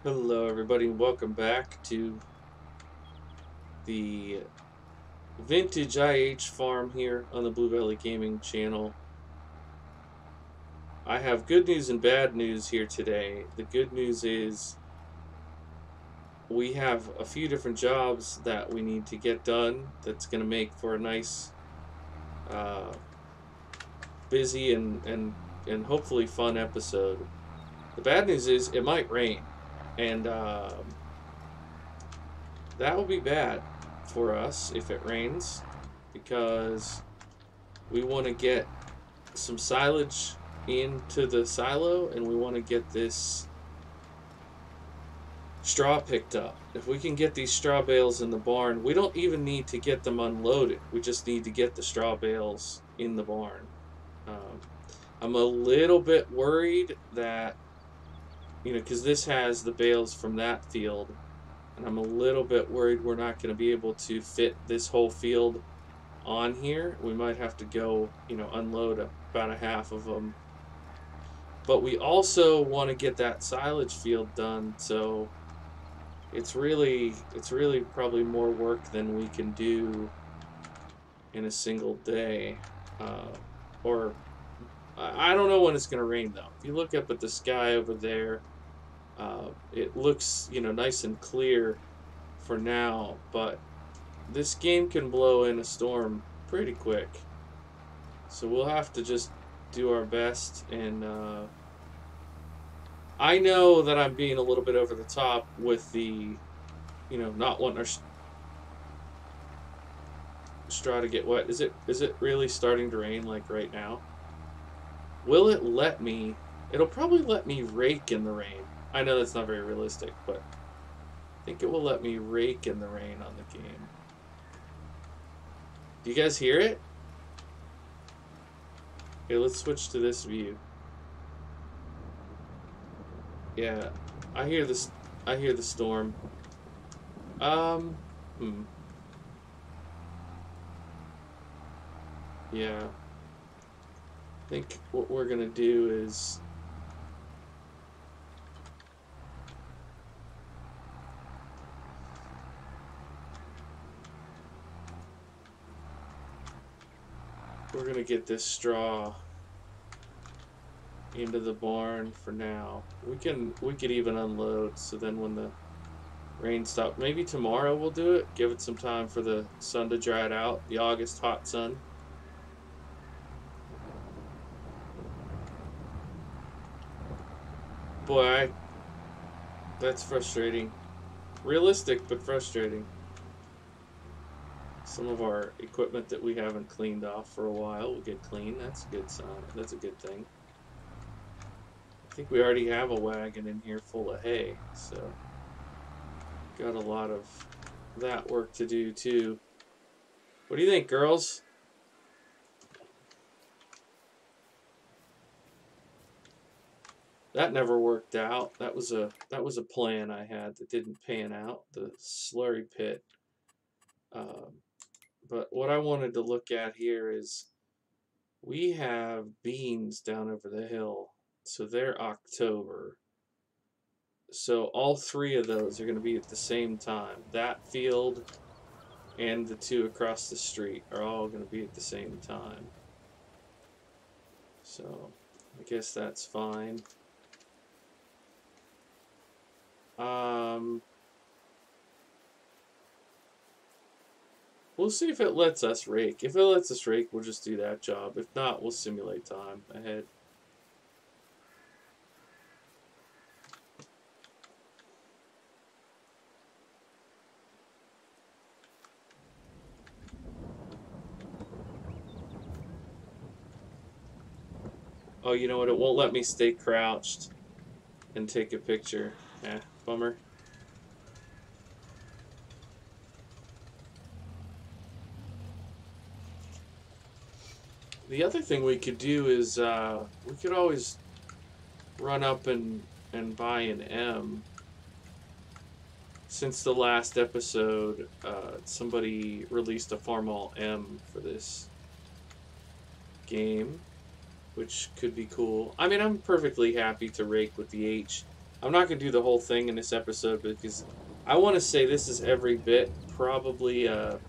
Hello, everybody, and welcome back to the Vintage IH farm here on the Blue Valley Gaming channel. I have good news and bad news here today. The good news is we have a few different jobs that we need to get done that's going to make for a nice, uh, busy, and hopefully fun episode. The bad news is it might rain, and that will be bad for us if it rains because we want to get some silage into the silo and we want to get this straw picked up. If we can get these straw bales in the barn, we don't even need to get them unloaded. We just need to get the straw bales in the barn. Um, I'm a little bit worried that, because this has the bales from that field, and I'm a little bit worried we're not going to be able to fit this whole field on here. We might have to go, unload about a half of them. But we also want to get that silage field done, so it's really probably more work than we can do in a single day. Or I don't know when it's going to rain though. If you look up at the sky over there, it looks nice and clear for now, but this game can blow in a storm pretty quick. So we'll have to just do our best. And I know that I'm being a little bit over the top with the, not wanting our straw to get wet. Is it really starting to rain like right now? Will it let me? It'll probably let me rake in the rain. I know that's not very realistic, but I think it will let me rake in the rain on the game. Do you guys hear it? Okay, let's switch to this view. Yeah, I hear this. I hear the storm. Um, hmm. Yeah, I think what we're gonna do is we're gonna get this straw into the barn for now. We could even unload, so then when the rain stops, maybe tomorrow we'll do it. Give it some time for the sun to dry it out, the August hot sun. Boy, that's frustrating. Realistic, but frustrating. Some of our equipment that we haven't cleaned off for a while will get clean. That's a good sign. That's a good thing. I think we already have a wagon in here full of hay, so got a lot of that work to do too. What do you think, girls? That never worked out. That was a plan I had that didn't pan out. The slurry pit. Um, but what I wanted to look at here is we have beans down over the hill, so they're October. So all three of those are going to be at the same time. That field and the two across the street are all going to be at the same time. So I guess that's fine. Um, we'll see if it lets us rake. If it lets us rake, we'll just do that job. If not, we'll simulate time ahead. Oh, you know what? It won't let me stay crouched and take a picture. Bummer. The other thing we could do is we could always run up and buy an M. Since the last episode, somebody released a Farmall M for this game, which could be cool. I mean, I'm perfectly happy to rake with the H. I'm not going to do the whole thing in this episode because I want to say this is every bit probably a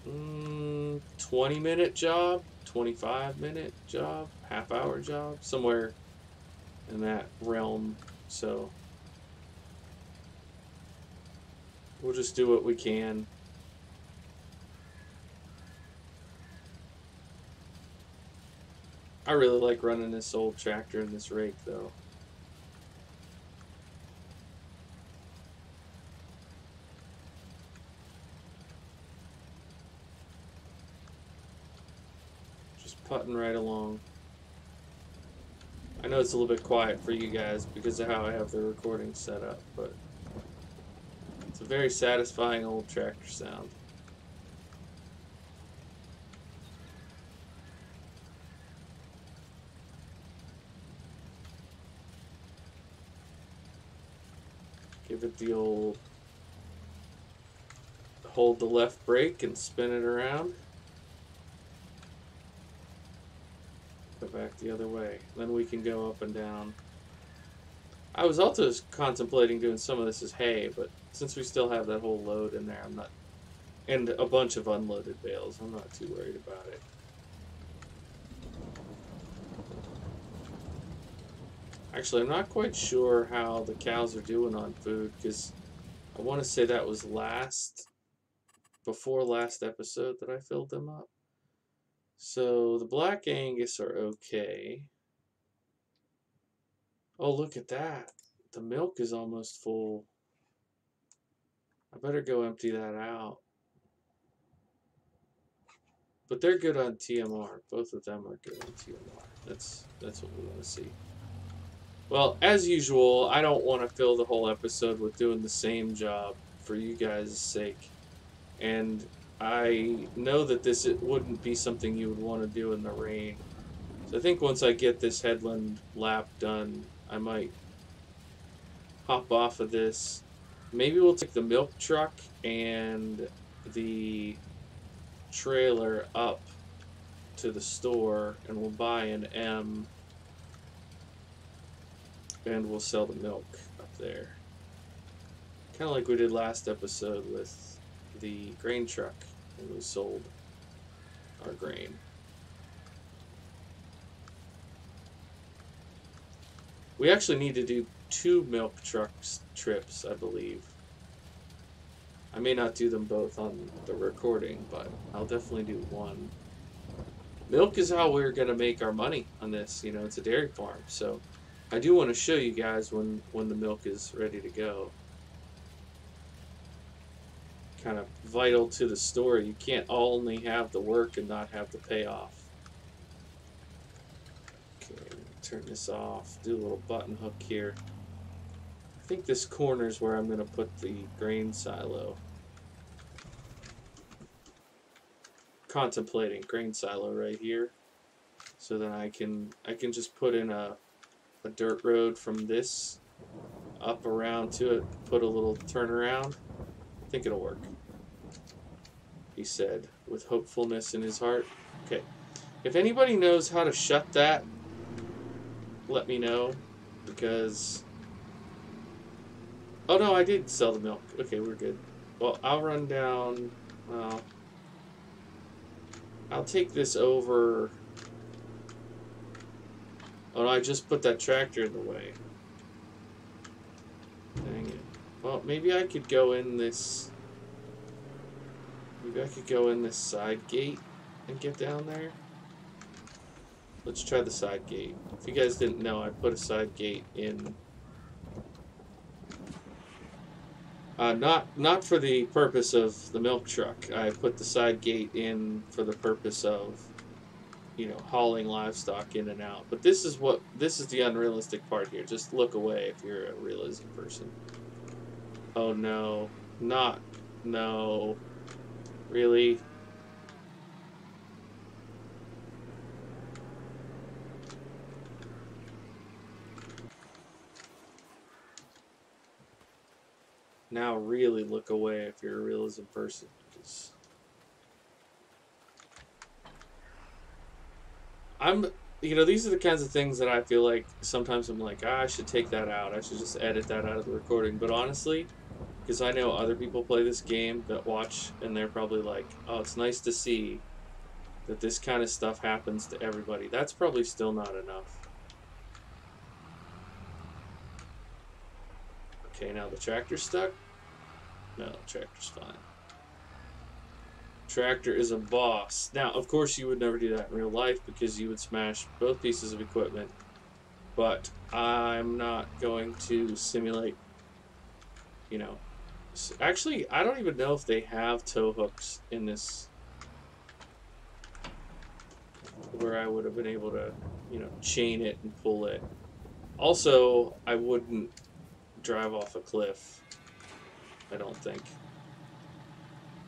20-minute job, 25-minute job, half-hour job, somewhere in that realm. So we'll just do what we can. I really like running this old tractor and this rake, though. Just putting right along. I know it's a little bit quiet for you guys because of how I have the recording set up, but it's a very satisfying old tractor sound. Give it the old hold the left brake and spin it around. Go back the other way. Then we can go up and down. I was also contemplating doing some of this as hay, but since we still have that whole load in there, I'm not, and a bunch of unloaded bales, I'm not too worried about it. Actually, I'm not quite sure how the cows are doing on food, because I want to say that was before last episode that I filled them up. So the Black Angus are okay. Oh, look at that. The milk is almost full. I better go empty that out. But they're good on TMR. Both of them are good on TMR. That's what we want to see. Well, as usual, I don't want to fill the whole episode with doing the same job for you guys' sake. And I know that it wouldn't be something you would want to do in the rain. So I think once I get this headland lap done, I might hop off of this. Maybe we'll take the milk truck and the trailer up to the store and we'll buy an M and we'll sell the milk up there. Kind of like we did last episode with the grain truck when we sold our grain. We actually need to do 2 milk trucks trips, I believe. I may not do them both on the recording, but I'll definitely do one. Milk is how we're going to make our money on this. You know, it's a dairy farm, so I do want to show you guys when the milk is ready to go. Kind of vital to the story. You can't only have the work and not have the payoff. Okay, turn this off. Do a little button hook here. I think this corner is where I'm going to put the grain silo. Contemplating grain silo right here. So then I can just put in a dirt road from this up around to it, put a little turnaround. I think it'll work, he said, with hopefulness in his heart. Okay. If anybody knows how to shut that, let me know, because... Oh, no, I did sell the milk. Okay, we're good. Well, I'll run down... Well, I'll take this over... Oh, no, I just put that tractor in the way. Dang it. Well, maybe I could go in this... Maybe I could go in this side gate and get down there. Let's try the side gate. If you guys didn't know, I put a side gate in. Not for the purpose of the milk truck. I put the side gate in for the purpose of, you know, hauling livestock in and out. But this is the unrealistic part here. Just look away if you're a realism person. Oh no, no. Really? Now really look away if you're a realism person, because you know, these are the kinds of things that I feel like sometimes I'm like, I should take that out. I should just edit that out of the recording. But honestly, because I know other people play this game that watch, and they're probably like, oh, it's nice to see that this kind of stuff happens to everybody. That's probably still not enough. Okay, now the tractor's stuck. No, the tractor's fine. Tractor is a boss. Now, of course, you would never do that in real life because you would smash both pieces of equipment. But I'm not going to simulate, you know. Actually, I don't even know if they have tow hooks in this where I would have been able to, you know, chain it and pull it. Also, I wouldn't drive off a cliff. I don't think.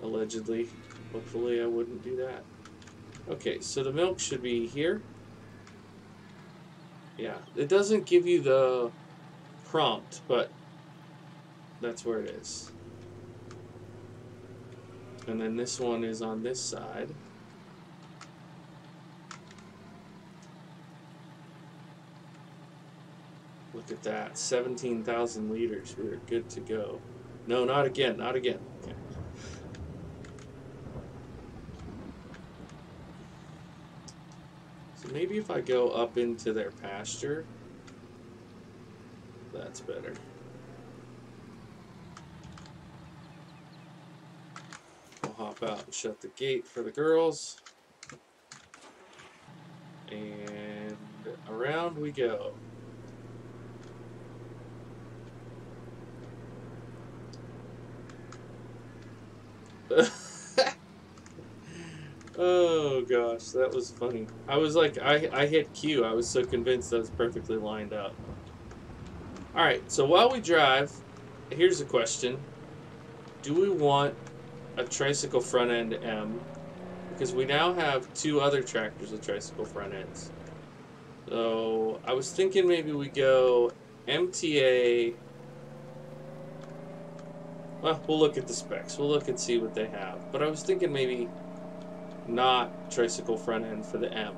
Allegedly. Hopefully I wouldn't do that. Okay, so the milk should be here. Yeah, it doesn't give you the prompt, but that's where it is. And then this one is on this side. Look at that, 17,000 liters. We're good to go. No, not again, not again. Okay. So maybe if I go up into their pasture, that's better. I'll hop out and shut the gate for the girls. And around we go. Oh gosh, that was funny. I was like, I hit Q. I was so convinced that was perfectly lined up. Alright, so while we drive, here's a question. Do we want a tricycle front end M? Because we now have two other tractors with tricycle front ends. So I was thinking maybe we go MTA. Well, we'll look at the specs. We'll look and see what they have. But I was thinking maybe not tricycle front end for the M.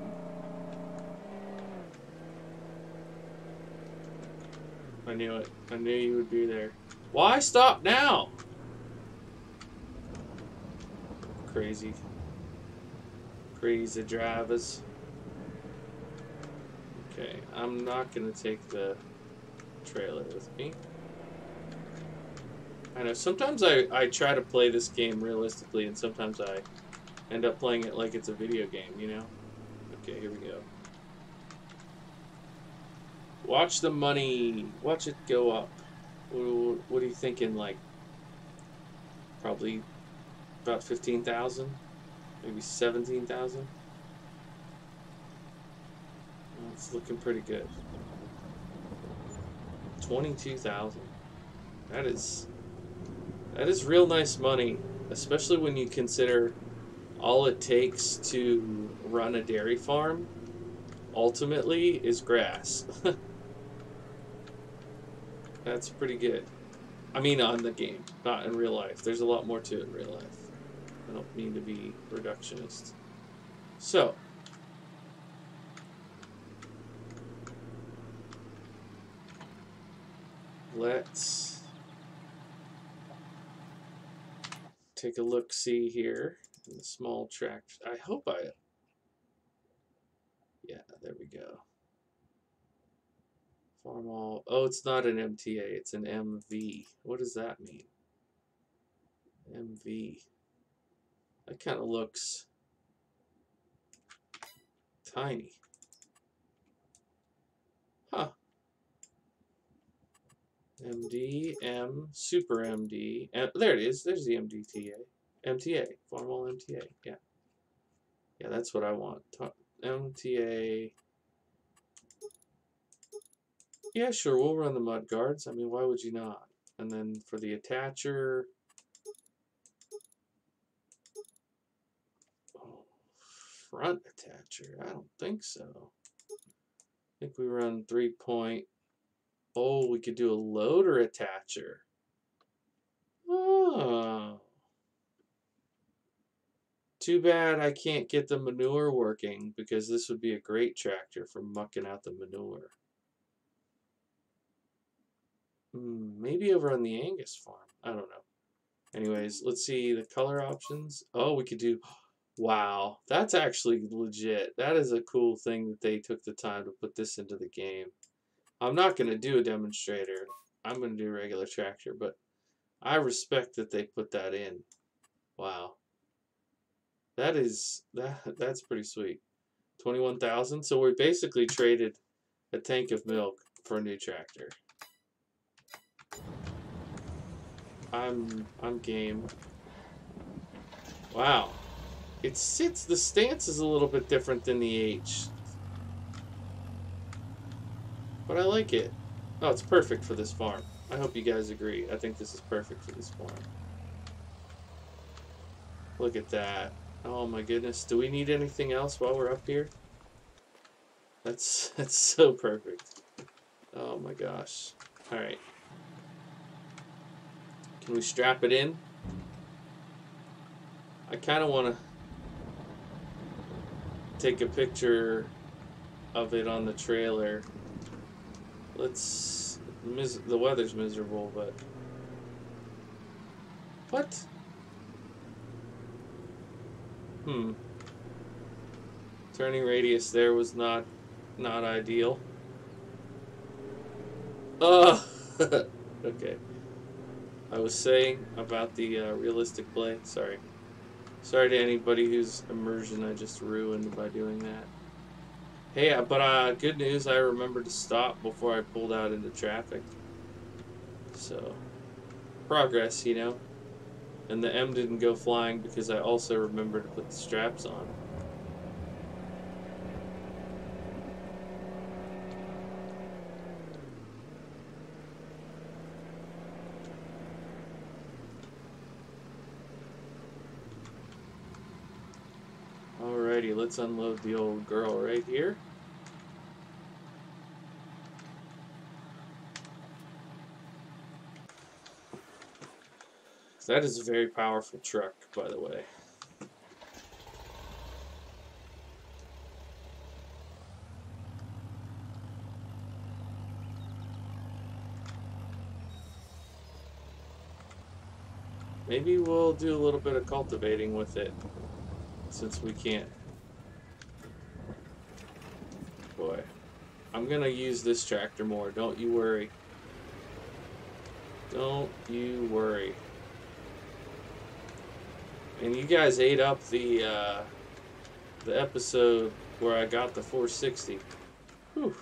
I knew it. I knew you would be there. Why stop now? Crazy. Crazy drivers. Okay, I'm not gonna take the trailer with me. I know, sometimes I try to play this game realistically, and sometimes I end up playing it like it's a video game, you know? Okay, here we go. Watch the money. Watch it go up. What are you thinking, like, probably about 15,000? Maybe 17,000? Well, it's looking pretty good. 22,000. That is real nice money, especially when you consider all it takes to run a dairy farm ultimately is grass. That's pretty good. I mean, on the game, not in real life. There's a lot more to it in real life. I don't mean to be reductionist. So, let's take a look-see here in the small track. I hope yeah, there we go. Farmall. Oh, it's not an MTA, it's an MV. What does that mean? MV. That kind of looks tiny. Huh. MD, M, Super MD. There it is. There's the MDTA. MTA. Farmall MTA. Yeah. Yeah, that's what I want. MTA. Yeah, sure. We'll run the mud guards. I mean, why would you not? And then for the attacher. Oh, front attacher. I don't think so. I think we run 3 point. Oh, we could do a loader attacher. Oh. Too bad I can't get the manure working, because this would be a great tractor for mucking out the manure. Maybe over on the Angus farm. I don't know. Anyways, let's see the color options. Oh, we could do... Wow, that's actually legit. That is a cool thing that they took the time to put this into the game. I'm not going to do a demonstrator. I'm going to do a regular tractor, but I respect that they put that in. Wow. That's pretty sweet. 21,000. So we basically traded a tank of milk for a new tractor. I'm game. Wow. It sits, the stance is a little bit different than the H. But I like it. Oh, it's perfect for this farm. I hope you guys agree. I think this is perfect for this farm. Look at that. Oh my goodness. Do we need anything else while we're up here? That's so perfect. Oh my gosh. Alright. Can we strap it in? I kind of want to take a picture of it on the trailer. Let's... the weather's miserable, but... What? Turning radius there was not ideal. Okay. I was saying about the realistic play. Sorry. Sorry to anybody whose immersion I just ruined by doing that. Hey, but good news, I remembered to stop before I pulled out into traffic. So, progress, you know? And the M didn't go flying because I also remembered to put the straps on. Alrighty, let's unload the old girl right here. That is a very powerful truck, by the way. Maybe we'll do a little bit of cultivating with it, since we can't. Boy, I'm gonna use this tractor more, don't you worry. Don't you worry. And you guys ate up the episode where I got the 460. Whew.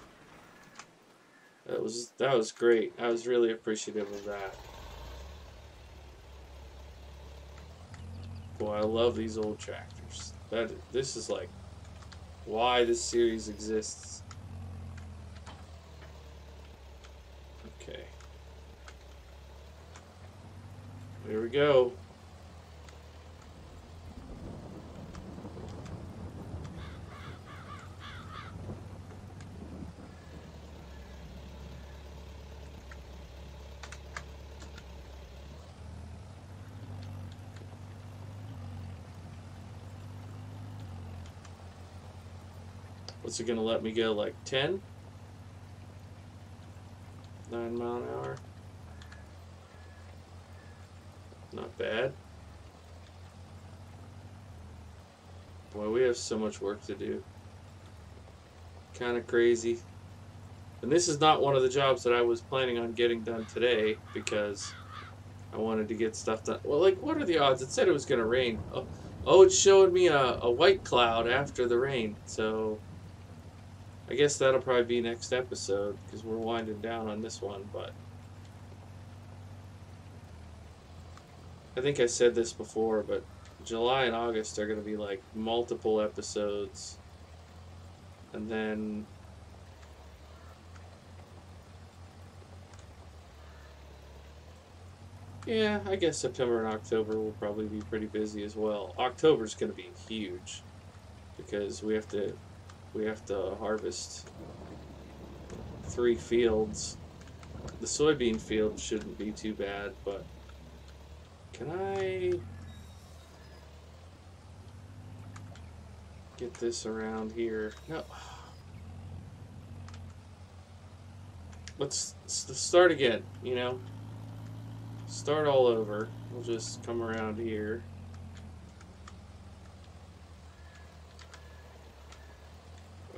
That was great. I was really appreciative of that. Boy, I love these old tractors. This is like why this series exists. Okay. Here we go. What's it gonna let me go, like 10? 9 mile an hour? Not bad. Boy, we have so much work to do. Kind of crazy. And this is not one of the jobs that I was planning on getting done today, because I wanted to get stuff done. Well, like, what are the odds? It said it was gonna rain. Oh, it showed me a white cloud after the rain, so... I guess that'll probably be next episode, because we're winding down on this one, but... I think I said this before, but July and August are going to be like multiple episodes. And then... yeah, I guess September and October will probably be pretty busy as well. October's going to be huge, because we have to harvest 3 fields. The soybean field shouldn't be too bad, but can I... get this around here. No. Let's start again, you know? Start all over. We'll just come around here.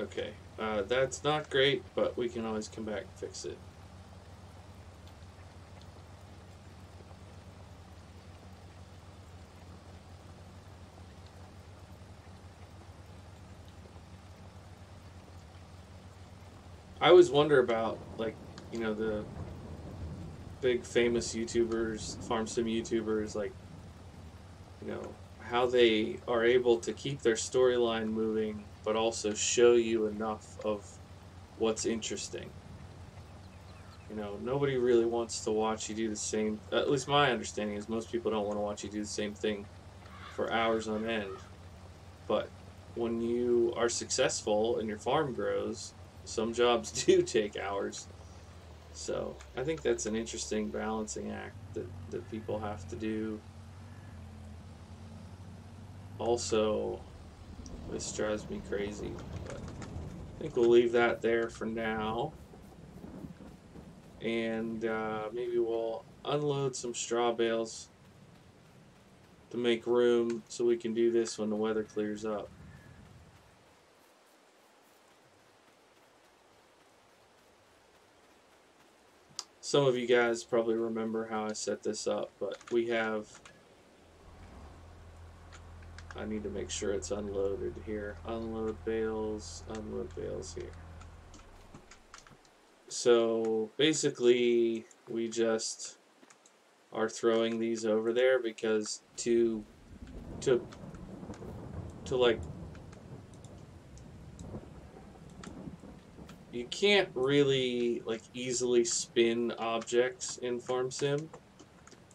Okay. That's not great, but we can always come back and fix it. I always wonder about, like, you know, the big famous YouTubers, farm sim YouTubers, like, you know, how they are able to keep their storyline moving, but also show you enough of what's interesting. You know, nobody really wants to watch you do the same. At least my understanding is most people don't want to watch you do the same thing for hours on end. But when you are successful and your farm grows, some jobs do take hours. So I think that's an interesting balancing act that people have to do. Also, this drives me crazy, but I think we'll leave that there for now. And maybe we'll unload some straw bales to make room so we can do this when the weather clears up. Some of you guys probably remember how I set this up, but we have... I need to make sure it's unloaded here. Unload bales here. So basically we just are throwing these over there because to like, you can't really like easily spin objects in Farm Sim.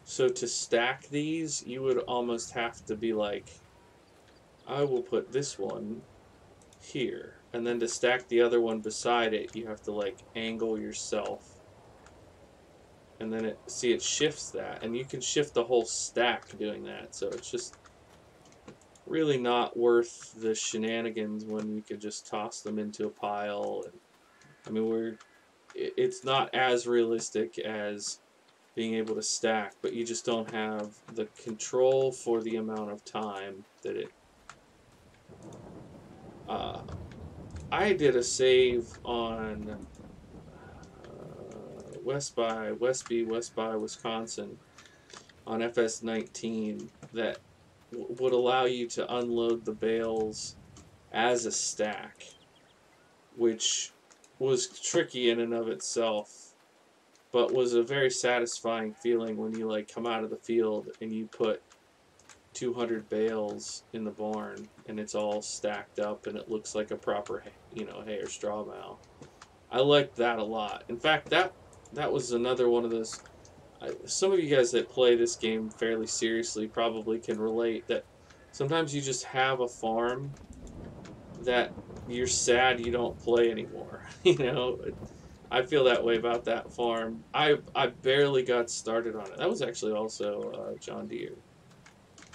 So to stack these, you would almost have to be like, I will put this one here, and then to stack the other one beside it, you have to like angle yourself, and then it shifts that, and you can shift the whole stack doing that. So it's just really not worth the shenanigans when you could just toss them into a pile. And I mean, it's not as realistic as being able to stack, but you just don't have the control for the amount of time that it... I did a save on Westby, Wisconsin on FS19 that would allow you to unload the bales as a stack, which was tricky in and of itself, but was a very satisfying feeling when you like come out of the field and you put 200 bales in the barn and it's all stacked up and it looks like a proper, you know, hay or straw bale. I liked that a lot. In fact, that was another one of those... some of you guys that play this game fairly seriously probably can relate that sometimes you just have a farm that you're sad you don't play anymore. You know, I feel that way about that farm. I barely got started on it. That was actually also John Deere,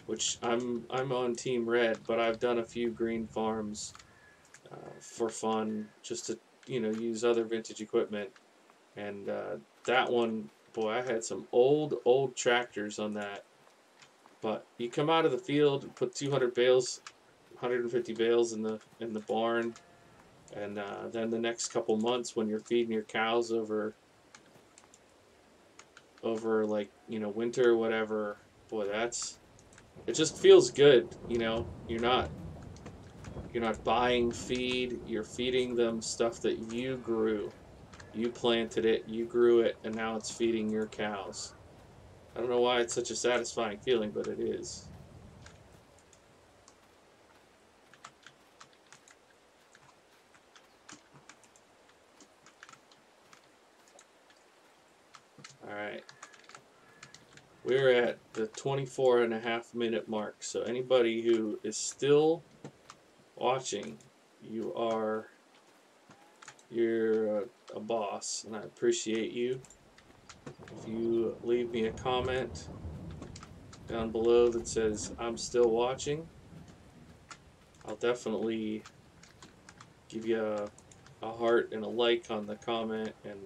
which I'm on Team Red, but I've done a few green farms for fun, just to, you know, use other vintage equipment. And that one, boy, I had some old tractors on that. But you come out of the field, put 200 bales, 150 bales in the barn, and then the next couple months when you're feeding your cows over like, you know, winter or whatever, boy, it just feels good. You know, you're not buying feed, you're feeding them stuff that you grew. You planted it, you grew it, and now it's feeding your cows. I don't know why it's such a satisfying feeling, but it is. Alright. We're at the 24.5-minute mark, so anybody who is still watching, you're a boss, and I appreciate you. If you leave me a comment down below that says I'm still watching, I'll definitely give you a heart and a like on the comment. And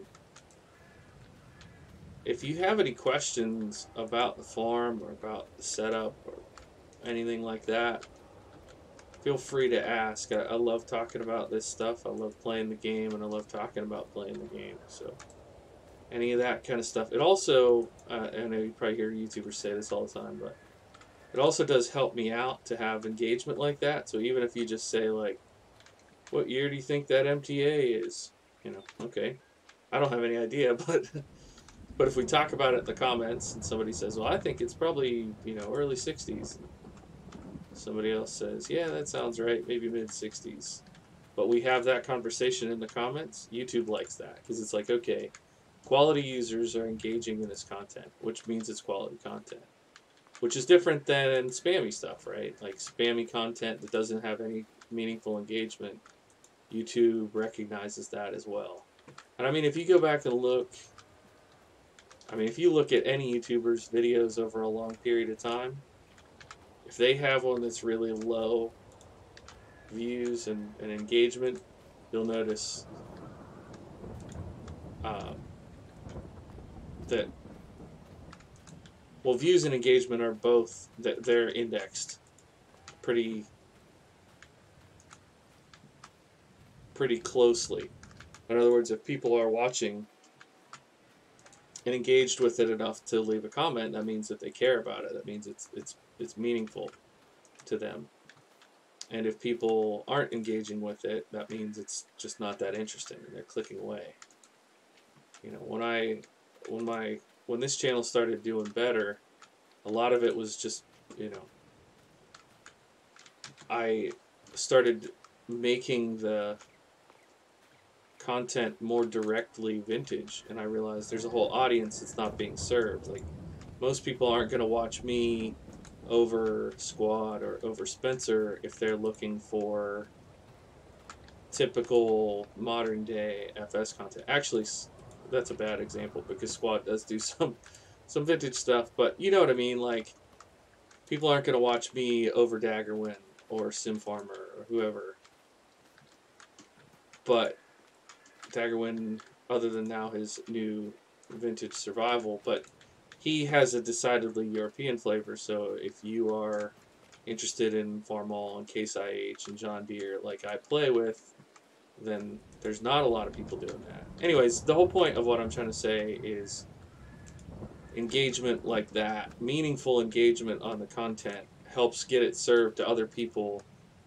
if you have any questions about the farm or about the setup or anything like that, feel free to ask. I love talking about this stuff. I love playing the game, and I love talking about playing the game. So any of that kind of stuff. It also, I know you probably hear YouTubers say this all the time, but it also does help me out to have engagement like that. So even if you just say like, what year do you think that MTA is? You know, okay. I don't have any idea, but if we talk about it in the comments and somebody says, well, I think it's probably, you know, early 60s. Somebody else says, yeah, that sounds right, maybe mid 60s. But we have that conversation in the comments. YouTube likes that because it's like, okay, quality users are engaging in this content, which means it's quality content, which is different than spammy stuff, right? Like spammy content that doesn't have any meaningful engagement, YouTube recognizes that as well. And I mean, if you go back and look, I mean, if you look at any YouTuber's videos over a long period of time, if they have one that's really low views and engagement, you'll notice that, well, views and engagement are both, they're indexed pretty closely. In other words, if people are watching and engaged with it enough to leave a comment, that means that they care about it. That means it's meaningful to them. And if people aren't engaging with it, that means it's just not that interesting and they're clicking away. You know, when this channel started doing better, a lot of it was just, you know, I started making the content more directly vintage, and I realized there's a whole audience that's not being served. Like, most people aren't going to watch me over Squad or over Spencer if they're looking for typical modern day FS content. Actually, that's a bad example because Squad does do some vintage stuff, but you know what I mean. Like, people aren't going to watch me over Daggerwin or Sim Farmer or whoever. But Daggerwin, other than now his new vintage survival, but he has a decidedly European flavor. So if you are interested in Farmall and Case IH and John Deere, like I play with, then there's not a lot of people doing that. Anyways, the whole point of what I'm trying to say is engagement like that, meaningful engagement on the content, helps get it served to other people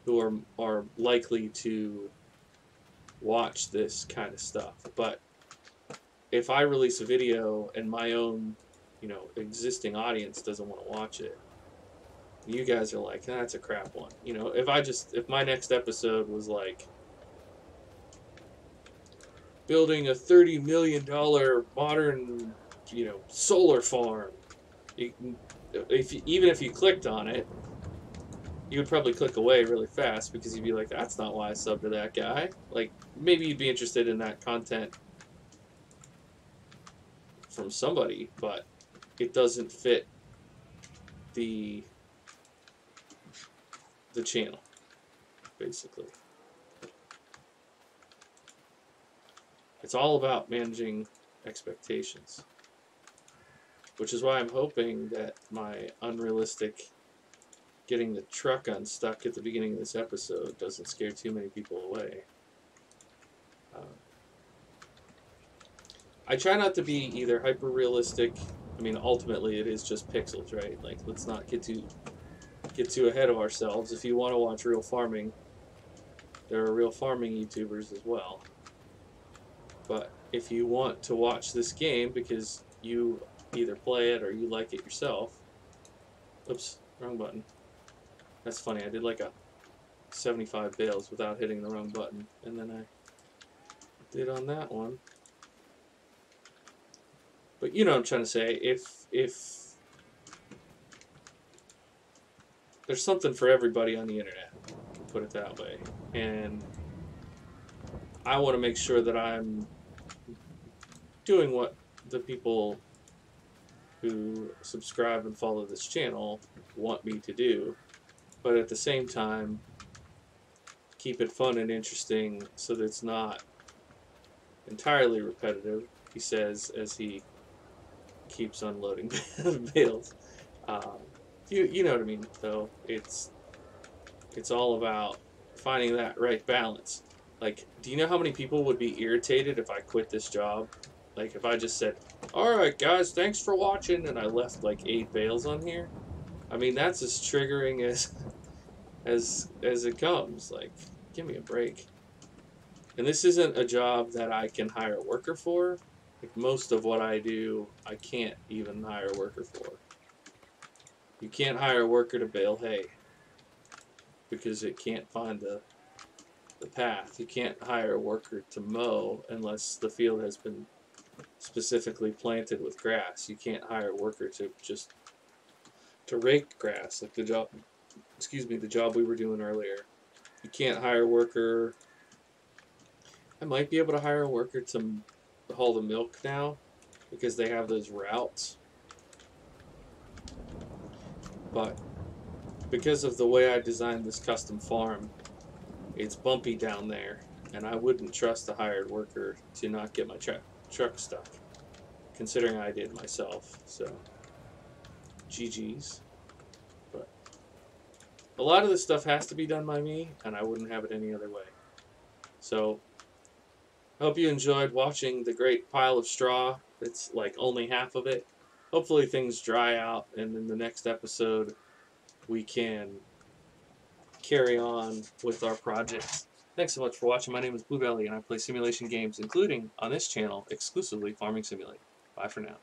who are likely to watch this kind of stuff. But if I release a video and my own, you know, existing audience doesn't want to watch it, you guys are like, that's a crap one. You know, if my next episode was like building a $30 million modern, you know, solar farm, even if you clicked on it, you would probably click away really fast because you'd be like, that's not why I subbed to that guy. Like, maybe you'd be interested in that content from somebody, but it doesn't fit the channel, basically. It's all about managing expectations, which is why I'm hoping that my unrealistic getting the truck unstuck at the beginning of this episode doesn't scare too many people away. I try not to be either hyper realistic. I mean, ultimately it is just pixels, right? Like, let's not get too ahead of ourselves. If you want to watch real farming, there are real farming YouTubers as well. But if you want to watch this game because you either play it or you like it yourself, oops, wrong button. That's funny. I did like a 75 bales without hitting the wrong button, and then I did on that one. But you know what I'm trying to say. If there's something for everybody on the internet, put it that way, and I want to make sure that I'm doing what the people who subscribe and follow this channel want me to do, but at the same time, keep it fun and interesting so that it's not entirely repetitive, he says as he keeps unloading bales. Um, you know what I mean, though. It's all about finding that right balance. Like, do you know how many people would be irritated if I quit this job? Like, if I just said, "Alright, guys, thanks for watching," and I left like 8 bales on here? I mean, that's as triggering as it comes. Like, give me a break. And this isn't a job that I can hire a worker for. Like, most of what I do, I can't even hire a worker for. You can't hire a worker to bale hay because it can't find the path. You can't hire a worker to mow unless the field has been specifically planted with grass. You can't hire a worker to just to rake grass, like the job, the job we were doing earlier. You can't hire a worker. I might be able to hire a worker to haul the milk now because they have those routes. But because of the way I designed this custom farm, it's bumpy down there, and I wouldn't trust a hired worker to not get my truck stuck, considering I did myself. So, GG's. But a lot of this stuff has to be done by me, and I wouldn't have it any other way. So, I hope you enjoyed watching the great pile of straw. It's like only half of it. Hopefully things dry out, and in the next episode we can carry on with our projects. Thanks so much for watching. My name is Bluebelly, and I play simulation games, including, on this channel, exclusively Farming Simulator. Bye for now.